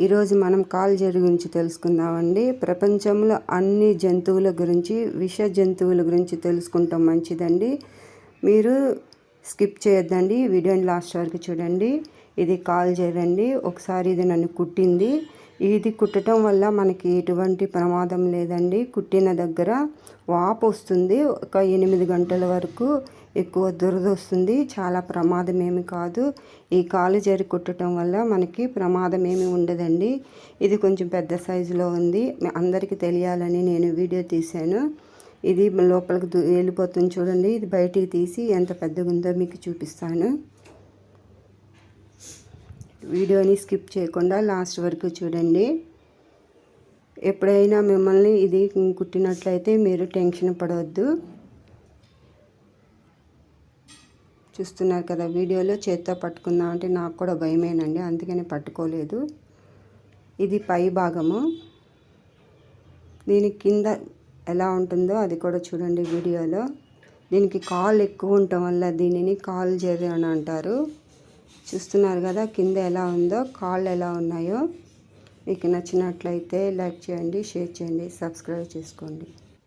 ఈరోజు మనం కాలుజెర్రీ గురించి తెలుసుకుందామండి. ప్రపంచంలో అన్ని జంతువుల గురించి, విష జంతువుల గురించి తెలుసుకుంటాం మంచిదండి. మీరు స్కిప్ చేయొద్దండి, వీడియోని లాస్ట్ వరకు చూడండి. ఇది కాలుజెర్రీ అండి. ఒకసారి ఇది నన్ను కుట్టింది. ఇది కుట్టడం వల్ల మనకి ఎటువంటి ప్రమాదం లేదండి. కుట్టిన దగ్గర వాపు వస్తుంది. ఒక 8 గంటల వరకు ఎక్కువ దురద వస్తుంది. చాలా ప్రమాదం ఏమి కాదు. ఈ కాలుజెర్రీ కుట్టడం వల్ల మనకి ప్రమాదం ఏమి ఉండదండి. ఇది కొంచెం పెద్ద సైజులో ఉంది. అందరికీ తెలియాలని నేను వీడియో తీశాను. ఇది లోపలికి వెళ్ళిపోతుంది చూడండి. ఇది బయటికి తీసి ఎంత పెద్దగా ఉందో మీకు చూపిస్తాను. వీడియోని స్కిప్ చేయకుండా లాస్ట్ వరకు చూడండి. ఎప్పుడైనా మిమ్మల్ని ఇది కుట్టినట్లయితే మీరు టెన్షన్ పడవద్దు. చూస్తున్నారు కదా వీడియోలో, చేత్తో పట్టుకుందాం అంటే నాకు కూడా భయమేనండి, అందుకని పట్టుకోలేదు. ఇది పై భాగము. దీని కింద ఎలా ఉంటుందో అది కూడా చూడండి వీడియోలో. దీనికి కాళ్ళు ఎక్కువ ఉండటం వల్ల దీనిని కాలుజెర్రీ అని అంటారు. చూస్తున్నారు కదా కింద ఎలా ఉందో, కాళ్ళు ఎలా ఉన్నాయో. మీకు నచ్చినట్లయితే లైక్ చేయండి, షేర్ చేయండి, సబ్స్క్రైబ్ చేసుకోండి.